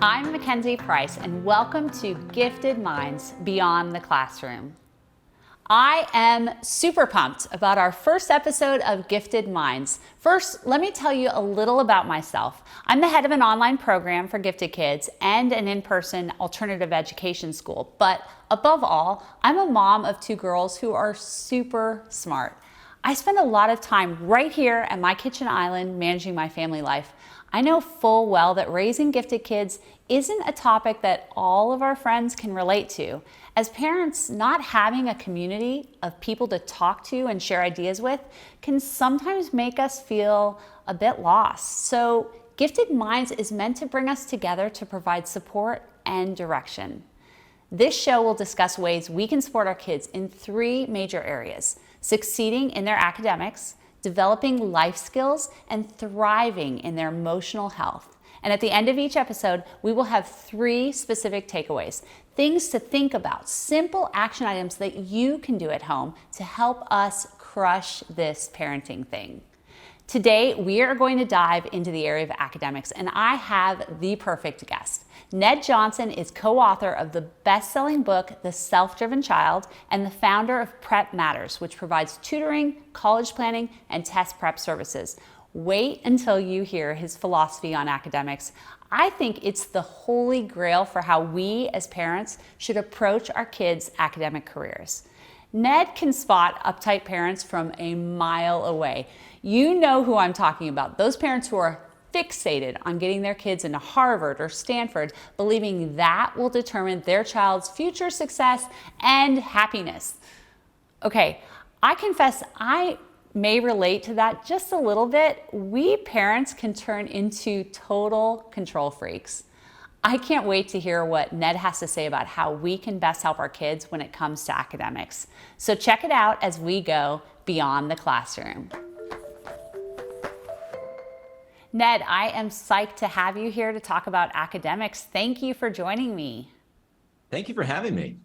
I'm Mackenzie Price, and welcome to Gifted Minds Beyond the Classroom. I am super pumped about our first episode of Gifted Minds. First, let me tell you a little about myself. I'm the head of an online program for gifted kids and an in-person alternative education school. But above all, I'm a mom of two girls who are super smart. I spend a lot of time right here at my kitchen island managing my family life. I know full well that raising gifted kids isn't a topic that all of our friends can relate to. As parents, not having a community of people to talk to and share ideas with can sometimes make us feel a bit lost. So, Gifted Minds is meant to bring us together to provide support and direction. This show will discuss ways we can support our kids in three major areas: succeeding in their academics, developing life skills, and thriving in their emotional health. And at the end of each episode, we will have three specific takeaways, things to think about, simple action items that you can do at home to help us crush this parenting thing. Today, we are going to dive into the area of academics, and I have the perfect guest. Ned Johnson is co-author of the best-selling book, The Self-Driven Child, and the founder of PrepMatters, which provides tutoring, college planning, and test prep services. Wait until you hear his philosophy on academics. I think it's the holy grail for how we as parents should approach our kids' academic careers. Ned can spot uptight parents from a mile away. You know who I'm talking about, those parents who are fixated on getting their kids into Harvard or Stanford, believing that will determine their child's future success and happiness. Okay, I confess I may relate to that just a little bit. We parents can turn into total control freaks. I can't wait to hear what Ned has to say about how we can best help our kids when it comes to academics. So check it out as we go beyond the classroom. Ned, I am psyched to have you here to talk about academics. Thank you for joining me. Thank you for having me.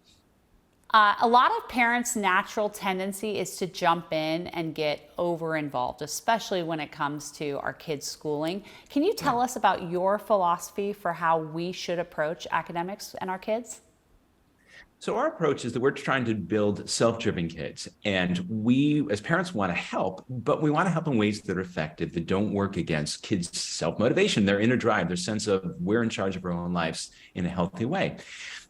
A lot of parents' natural tendency is to jump in and get over-involved, especially when it comes to our kids' schooling. Can you tell us about your philosophy for how we should approach academics and our kids? So our approach is that we're trying to build self-driven kids, and we as parents want to help, but we want to help in ways that are effective, that don't work against kids' self-motivation, their inner drive, their sense of we're in charge of our own lives in a healthy way.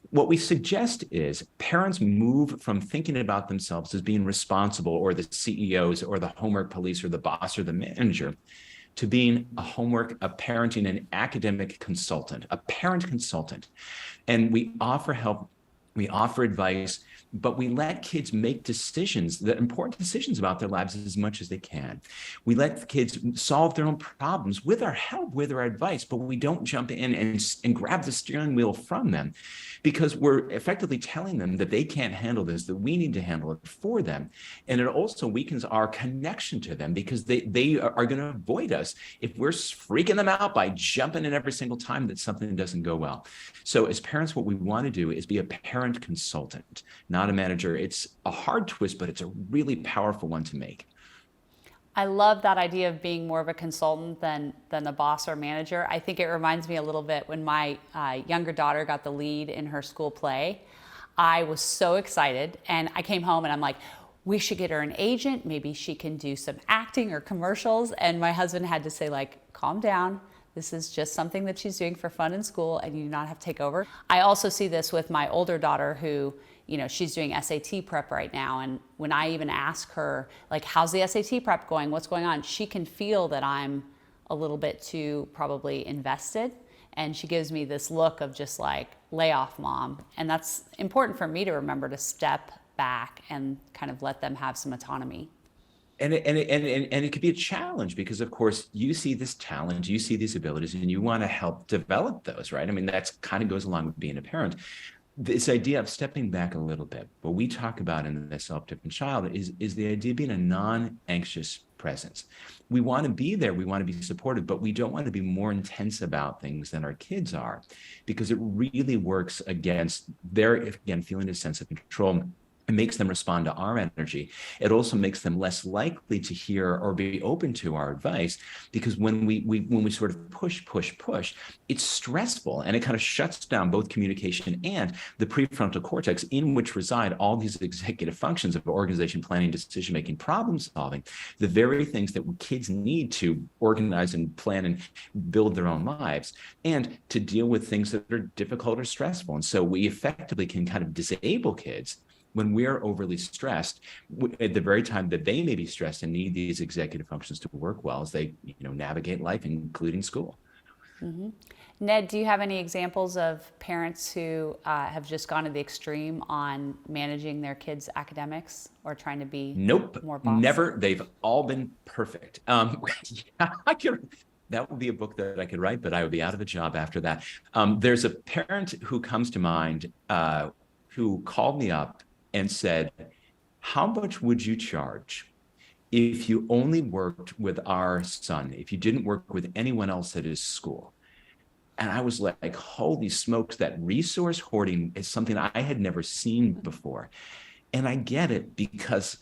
What we suggest is parents move from thinking about themselves as being responsible, or the CEOs or the homework police or the boss or the manager, to being a parenting and academic consultant, a parent consultant. And we offer help, we offer advice, but we let kids make decisions, the important decisions about their lives as much as they can. We let the kids solve their own problems with our help, with our advice, but we don't jump in and grab the steering wheel from them, because we're effectively telling them that they can't handle this, that we need to handle it for them. And it also weakens our connection to them, because they are going to avoid us if we're freaking them out by jumping in every single time that something doesn't go well. So as parents, what we want to do is be a parent consultant, not a manager. It's a hard twist, but it's a really powerful one to make. I love that idea of being more of a consultant than a boss or manager. I think it reminds me a little bit when my younger daughter got the lead in her school play. I was so excited, and I came home and I'm like, we should get her an agent. Maybe she can do some acting or commercials. And my husband had to say, like, calm down. This is just something that she's doing for fun in school, and you do not have to take over. I also see this with my older daughter who, she's doing SAT prep right now. And when I even ask her, like, how's the SAT prep going? What's going on? She can feel that I'm a little bit too probably invested. And she gives me this look of just like, lay off, mom. And that's important for me to remember, to step back and kind of let them have some autonomy. And it could be a challenge, because, of course, you see this talent, you see these abilities, and you want to help develop those, right? I mean, that's kind of goes along with being a parent. This idea of stepping back a little bit, what we talk about in the self-driven child is the idea of being a non-anxious presence. We want to be there, we want to be supportive, but we don't want to be more intense about things than our kids are, because it really works against their, again, feeling a sense of control. It makes them respond to our energy. It also makes them less likely to hear or be open to our advice, because when we sort of push, it's stressful, and it kind of shuts down both communication and the prefrontal cortex, in which reside all these executive functions of organization, planning, decision making, problem solving, the very things that kids need to organize and plan and build their own lives, and to deal with things that are difficult or stressful. And so we effectively can kind of disable kids when we're overly stressed at the very time that they may be stressed and need these executive functions to work well as they navigate life, including school. Mm-hmm. Ned, do you have any examples of parents who have just gone to the extreme on managing their kids' academics or trying to be Nope, more boss? never. They've all been perfect. Yeah, that would be a book that I could write, but I would be out of a job after that. There's a parent who comes to mind who called me up and said, how much would you charge if you only worked with our son, if you didn't work with anyone else at his school? And I was like, holy smokes, that resource hoarding is something I had never seen before. And I get it, because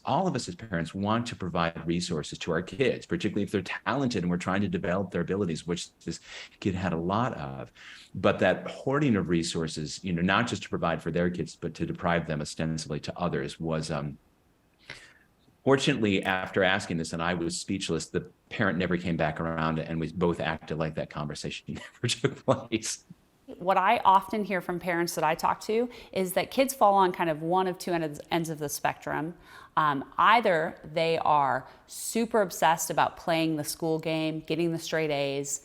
all of us as parents want to provide resources to our kids, particularly if they're talented and we're trying to develop their abilities, which this kid had a lot of. But that hoarding of resources, not just to provide for their kids, but to deprive them ostensibly to others, was fortunately, after asking this, and I was speechless, the parent never came back around, and we both acted like that conversation never took place. What I often hear from parents that I talk to is that kids fall on kind of one of two ends of the spectrum. Either they are super obsessed about playing the school game, getting the straight A's,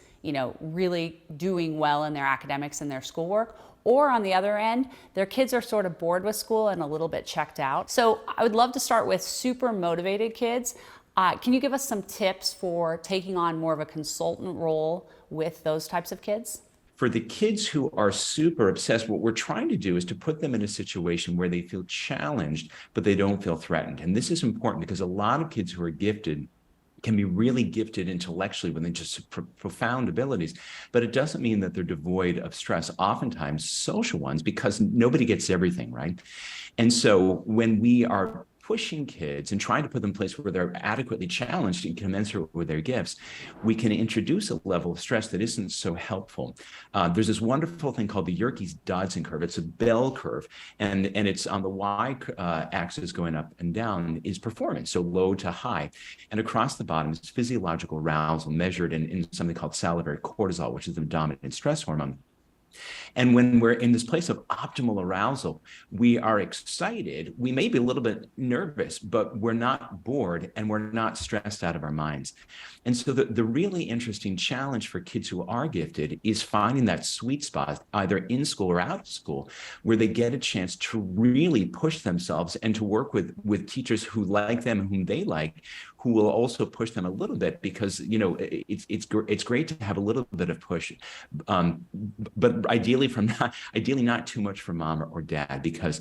really doing well in their academics and their schoolwork. Or on the other end, their kids are sort of bored with school and a little bit checked out. So I would love to start with super motivated kids. Can you give us some tips for taking on more of a consultant role with those types of kids? For the kids who are super obsessed, what we're trying to do is to put them in a situation where they feel challenged, but they don't feel threatened. And this is important because a lot of kids who are gifted can be really gifted intellectually with just profound abilities, but it doesn't mean that they're devoid of stress, oftentimes social ones, because nobody gets everything, right? And so when we are pushing kids and trying to put them in a place where they're adequately challenged and commensurate with their gifts, we can introduce a level of stress that isn't so helpful. There's this wonderful thing called the Yerkes-Dodson curve. It's a bell curve, and it's on the y-axis going up and down is performance, so low to high. And across the bottom is physiological arousal measured in something called salivary cortisol, which is the dominant stress hormone. And when we're in this place of optimal arousal, we are excited. We may be a little bit nervous, but we're not bored and we're not stressed out of our minds. And so the really interesting challenge for kids who are gifted is finding that sweet spot, either in school or out of school, where they get a chance to really push themselves and to work with teachers who like them and whom they like, who will also push them a little bit, because it's great to have a little bit of push, but ideally not too much from mom or dad, because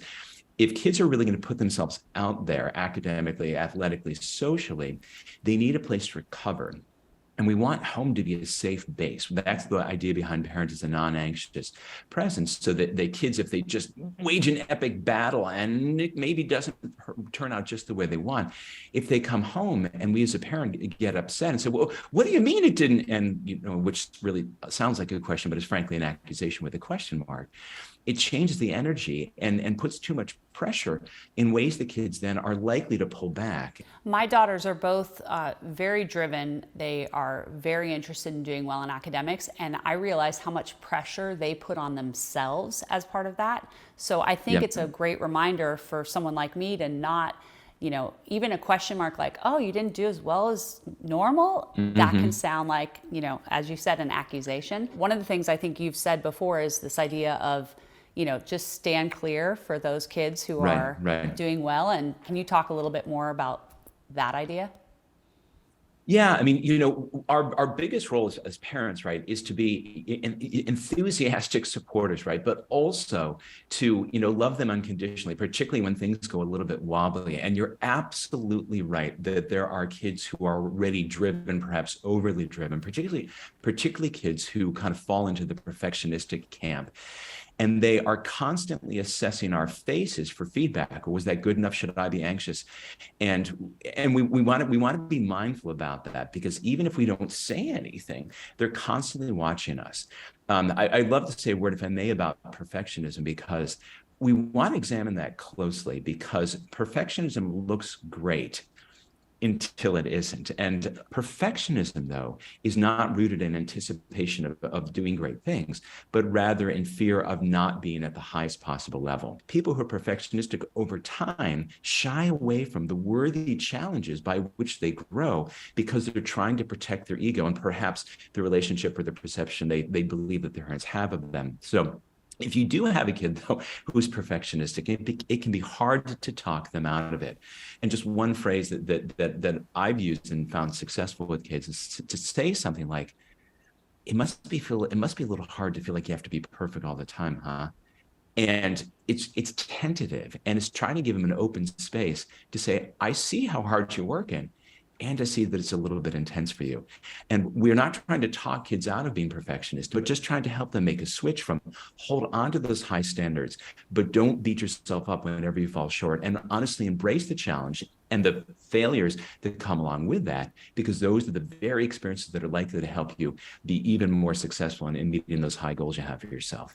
if kids are really going to put themselves out there academically, athletically, socially, they need a place to recover. And we want home to be a safe base. That's the idea behind parent as a non-anxious presence, so that the kids, if they just wage an epic battle and it maybe doesn't turn out just the way they want, if they come home and we as a parent get upset and say, well, what do you mean it didn't? And, which really sounds like a question, but is frankly an accusation with a question mark. It changes the energy and puts too much pressure in ways that kids then are likely to pull back. My daughters are both very driven. They are very interested in doing well in academics, and I realize how much pressure they put on themselves as part of that. So I think it's a great reminder for someone like me to not, even a question mark like, oh, you didn't do as well as normal, that can sound like, as you said, an accusation. One of the things I think you've said before is this idea of, just stand clear for those kids who are doing well. And can you talk a little bit more about that idea? Yeah, I mean, our biggest role as parents, right, is to be enthusiastic supporters, right, but also to, love them unconditionally, particularly when things go a little bit wobbly. And you're absolutely right that there are kids who are already driven, perhaps overly driven, particularly kids who kind of fall into the perfectionistic camp. And they are constantly assessing our faces for feedback. Was that good enough? Should I be anxious? And we want to be mindful about that, because even if we don't say anything, they're constantly watching us. I love to say a word, if I may, about perfectionism, because we want to examine that closely, because perfectionism looks great until it isn't. And perfectionism, though, is not rooted in anticipation of doing great things, but rather in fear of not being at the highest possible level. People who are perfectionistic over time shy away from the worthy challenges by which they grow, because they're trying to protect their ego and perhaps the relationship or the perception they believe that their parents have of them. So if you do have a kid, though, who's perfectionistic, it can be hard to talk them out of it. And just one phrase that I've used and found successful with kids is to say something like, it must be a little hard to feel like you have to be perfect all the time, huh? And it's tentative, and it's trying to give them an open space to say, I see how hard you're working, and I see that it's a little bit intense for you. And we're not trying to talk kids out of being perfectionists, but just trying to help them make a switch from hold on to those high standards, but don't beat yourself up whenever you fall short, and honestly embrace the challenge and the failures that come along with that, because those are the very experiences that are likely to help you be even more successful in meeting those high goals you have for yourself.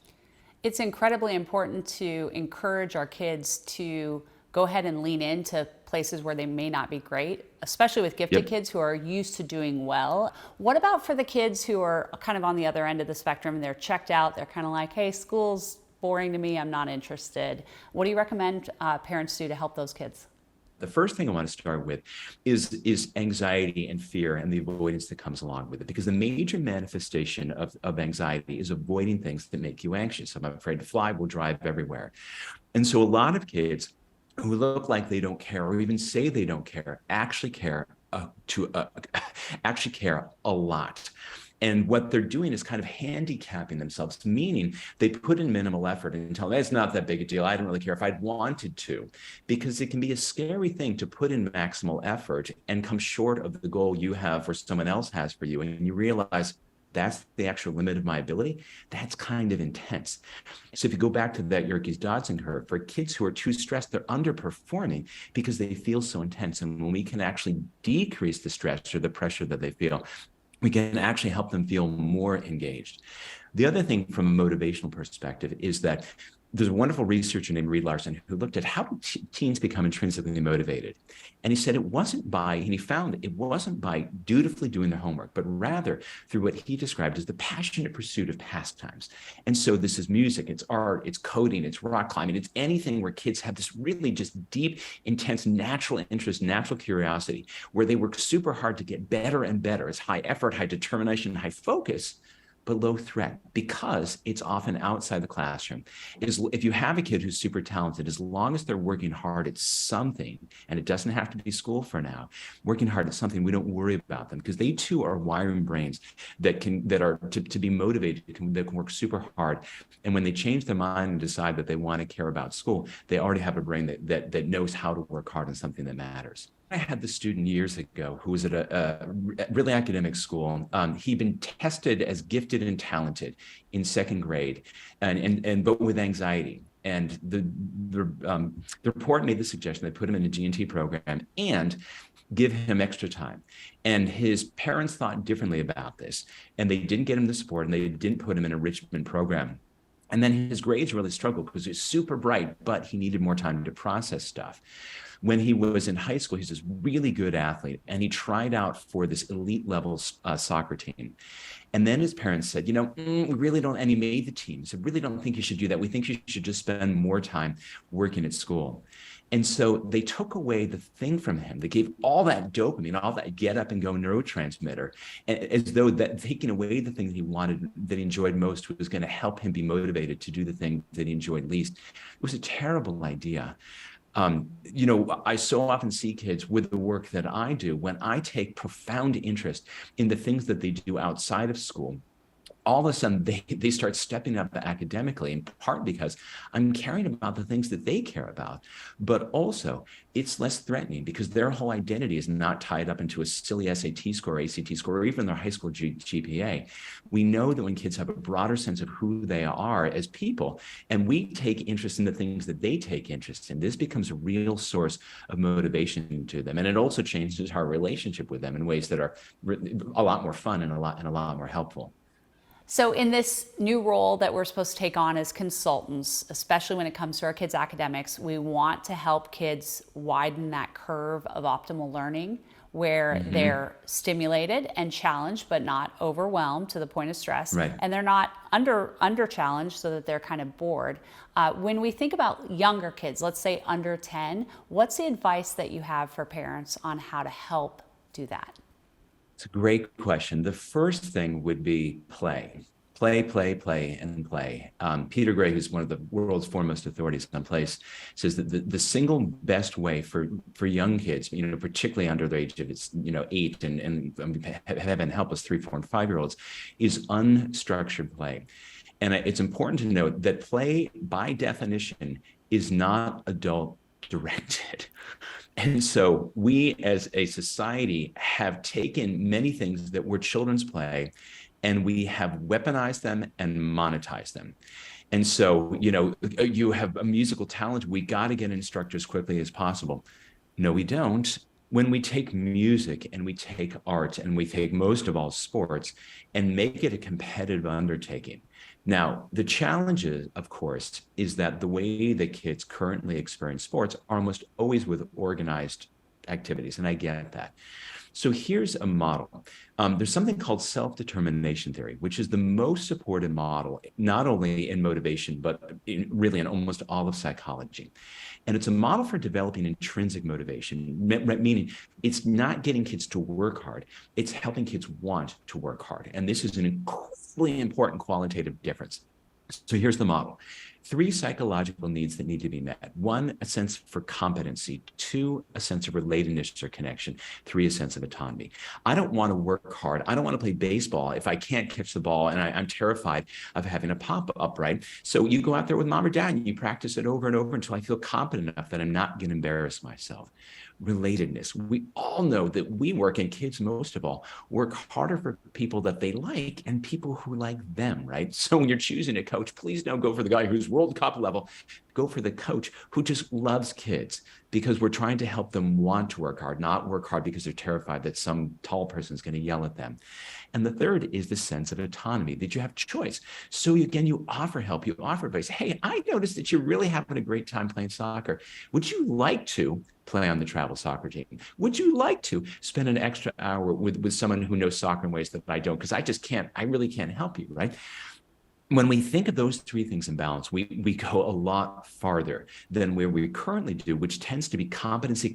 It's incredibly important to encourage our kids to go ahead and lean into places where they may not be great, especially with gifted Yep. kids who are used to doing well. What about for the kids who are kind of on the other end of the spectrum? They're checked out, they're kind of like, hey, school's boring to me, I'm not interested. What do you recommend parents do to help those kids? The first thing I want to start with is anxiety and fear and the avoidance that comes along with it. Because the major manifestation of anxiety is avoiding things that make you anxious. I'm afraid to fly, will drive everywhere. And so a lot of kids who look like they don't care, or even say they don't care, actually care actually care a lot. And what they're doing is kind of handicapping themselves, meaning they put in minimal effort and tell them it's not that big a deal. I don't really care if I'd wanted to, because it can be a scary thing to put in maximal effort and come short of the goal you have or someone else has for you. And you realize that's the actual limit of my ability. That's kind of intense. So if you go back to that Yerkes-Dodson curve, for kids who are too stressed, they're underperforming because they feel so intense. And when we can actually decrease the stress or the pressure that they feel, we can actually help them feel more engaged. The other thing from a motivational perspective is that there's a wonderful researcher named Reed Larson who looked at how do teens become intrinsically motivated. And he said he found that it wasn't by dutifully doing their homework, but rather through what he described as the passionate pursuit of pastimes. And so this is music, it's art, it's coding, it's rock climbing, it's anything where kids have this really just deep, intense, natural interest, natural curiosity, where they work super hard to get better and better. It's high effort, high determination, high focus, but low threat, because it's often outside the classroom. If you have a kid who's super talented, as long as they're working hard at something, and it doesn't have to be school for now, working hard at something, we don't worry about them, because they too are wiring brains that are to be motivated, that can work super hard. And when they change their mind and decide that they want to care about school, they already have a brain that knows how to work hard on something that matters. I had the student years ago who was at a really academic school. He'd been tested as gifted and talented in second grade, but with anxiety. And the report made the suggestion they put him in a G&T program and give him extra time. And his parents thought differently about this, and they didn't get him the support, and they didn't put him in a enrichment program. And then his grades really struggled because he was super bright, but he needed more time to process stuff. When he was in high school, he's this really good athlete, and he tried out for this elite level soccer team. And then his parents said, we really don't, and he made the team. He said, really don't think you should do that. We think you should just spend more time working at school. And so they took away the thing from him. They gave all that dopamine, all that get up and go neurotransmitter, as though that taking away the thing that he wanted, that he enjoyed most, was going to help him be motivated to do the thing that he enjoyed least. It was a terrible idea. I so often see kids with the work that I do, when I take profound interest in the things that they do outside of school, all of a sudden they start stepping up academically, in part because I'm caring about the things that they care about. But also, it's less threatening because their whole identity is not tied up into a silly SAT score, ACT score, or even their high school GPA. We know that when kids have a broader sense of who they are as people, and we take interest in the things that they take interest in, this becomes a real source of motivation to them. And it also changes our relationship with them in ways that are a lot more fun and a lot more helpful. So, in this new role that we're supposed to take on as consultants, especially when it comes to our kids' academics, we want to help kids widen that curve of optimal learning where they're stimulated and challenged, but not overwhelmed to the point of stress. Right. And they're not under challenged so that they're kind of bored. When we think about younger kids, let's say under 10, what's the advice that you have for parents on how to help do that? It's a great question. The first thing would be play. Play, and play. Peter Gray, who's one of the world's foremost authorities on play, says that the single best way for young kids, particularly under the age of 8 and heaven help us 3, 4, and 5-year-olds, is unstructured play. And it's important to note that play, by definition, is not adult directed. And so we as a society have taken many things that were children's play and we have weaponized them and monetized them. And so, you have a musical talent, we got to get an instructor as quickly as possible. No, we don't. When we take music and we take art and we take most of all sports and make it a competitive undertaking. Now, the challenge is, of course, is that the way that kids currently experience sports are almost always with organized activities, and I get that. So here's a model. There's something called self-determination theory, which is the most supported model, not only in motivation, but really in almost all of psychology. And it's a model for developing intrinsic motivation, meaning it's not getting kids to work hard, it's helping kids want to work hard. And this is an incredibly important qualitative difference. So here's the model. 3 psychological needs that need to be met. 1, a sense for competency. 2, a sense of relatedness or connection. 3, a sense of autonomy. I don't want to work hard. I don't want to play baseball if I can't catch the ball and I'm terrified of having a pop-up, right? So you go out there with mom or dad and you practice it over and over until I feel competent enough that I'm not going to embarrass myself. Relatedness. We all know that we work, and kids most of all, work harder for people that they like and people who like them, right? So when you're choosing a coach, please don't go for the guy who's World Cup level. Go for the coach who just loves kids, because we're trying to help them want to work hard, not work hard because they're terrified that some tall person is going to yell at them. And the third is the sense of autonomy, that you have choice. So again, you offer help, you offer advice. Hey, I noticed that you're really having a great time playing soccer. Would you like to play on the travel soccer team? Would you like to spend an extra hour with someone who knows soccer in ways that I don't? Because I really can't help you, right? When we think of those 3 things in balance, we go a lot farther than where we currently do, which tends to be competency.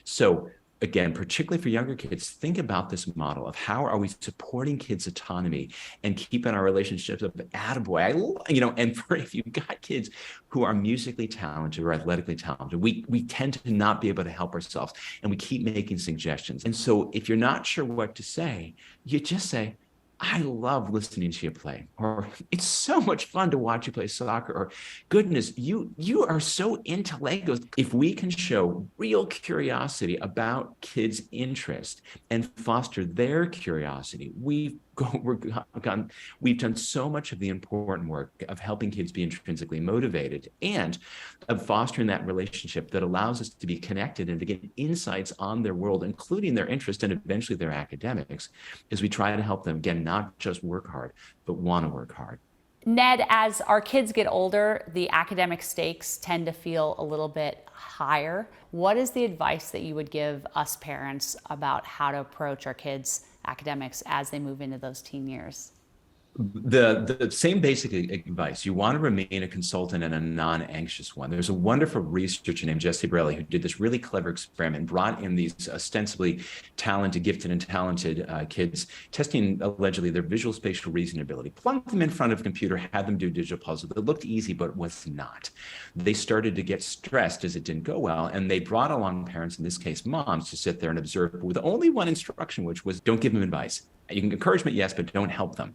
So again, particularly for younger kids, think about this model of how are we supporting kids' autonomy and keeping our relationships of attaboy. And if you've got kids who are musically talented or athletically talented, we tend to not be able to help ourselves, and we keep making suggestions. And so if you're not sure what to say, you just say, I love listening to you play, or it's so much fun to watch you play soccer, or goodness, you are so into Legos. If we can show real curiosity about kids' interest and foster their curiosity, we've done so much of the important work of helping kids be intrinsically motivated and of fostering that relationship that allows us to be connected and to get insights on their world, including their interest and eventually their academics, as we try to help them, again, not just work hard, but want to work hard. Ned, as our kids get older, the academic stakes tend to feel a little bit higher. What is the advice that you would give us parents about how to approach our kids' academics as they move into those teen years? The same basic advice. You want to remain a consultant and a non-anxious one. There's a wonderful researcher named Jesse Borelli who did this really clever experiment, brought in these ostensibly gifted and talented kids, testing allegedly their visual spatial reasoning ability, plunked them in front of a computer, had them do digital puzzles that looked easy, but was not. They started to get stressed as it didn't go well, and they brought along parents, in this case moms, to sit there and observe with only one instruction, which was don't give them advice. You can encouragement, yes, but don't help them,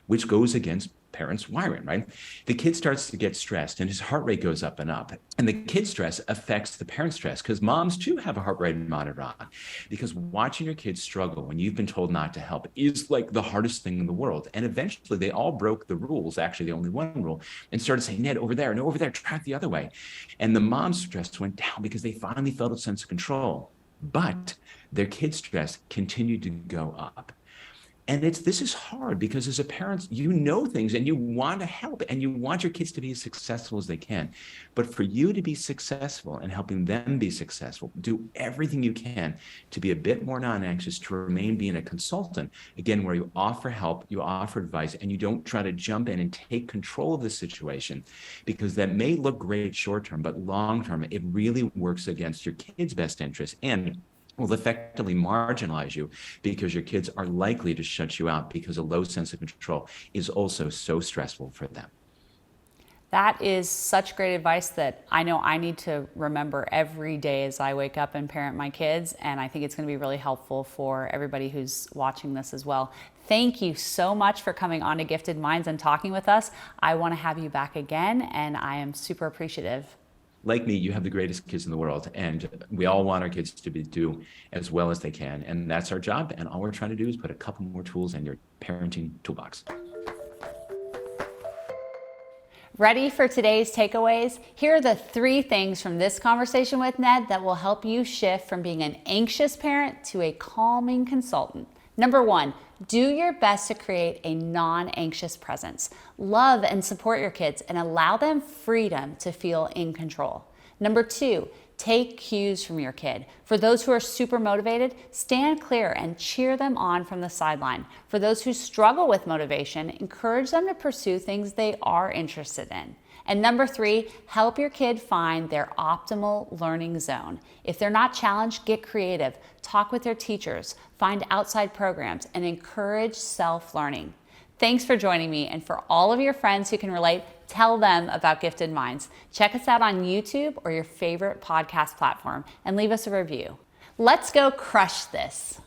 which goes against parents' wiring, right? The kid starts to get stressed and his heart rate goes up and up. And the kid's stress affects the parent's stress because moms too have a heart rate monitor on. Because watching your kids struggle when you've been told not to help is like the hardest thing in the world. And eventually they all broke the rules, actually the only one rule, and started saying, Ned, over there, no, over there, track the other way. And the mom's stress went down because they finally felt a sense of control. But their kid's stress continued to go up. And this is hard because as a parent, you know things and you want to help and you want your kids to be as successful as they can. But for you to be successful and helping them be successful, do everything you can to be a bit more non-anxious, to remain being a consultant, again, where you offer help, you offer advice, and you don't try to jump in and take control of the situation, because that may look great short-term, but long-term, it really works against your kids' best interest and will effectively marginalize you, because your kids are likely to shut you out because a low sense of control is also so stressful for them. That is such great advice that I know I need to remember every day as I wake up and parent my kids. And I think it's going to be really helpful for everybody who's watching this as well. Thank you so much for coming on to Gifted Minds and talking with us. I want to have you back again, and I am super appreciative. Like me, you have the greatest kids in the world, and we all want our kids to do as well as they can. And that's our job. And all we're trying to do is put a couple more tools in your parenting toolbox. Ready for today's takeaways? Here are the 3 things from this conversation with Ned that will help you shift from being an anxious parent to a calming consultant. Number 1, do your best to create a non-anxious presence. Love and support your kids and allow them freedom to feel in control. Number 2, take cues from your kid. For those who are super motivated, stand clear and cheer them on from the sideline. For those who struggle with motivation, encourage them to pursue things they are interested in. And number 3, help your kid find their optimal learning zone. If they're not challenged, get creative. Talk with their teachers, find outside programs, and encourage self-learning. Thanks for joining me, and for all of your friends who can relate, tell them about Gifted Minds. Check us out on YouTube or your favorite podcast platform and leave us a review. Let's go crush this.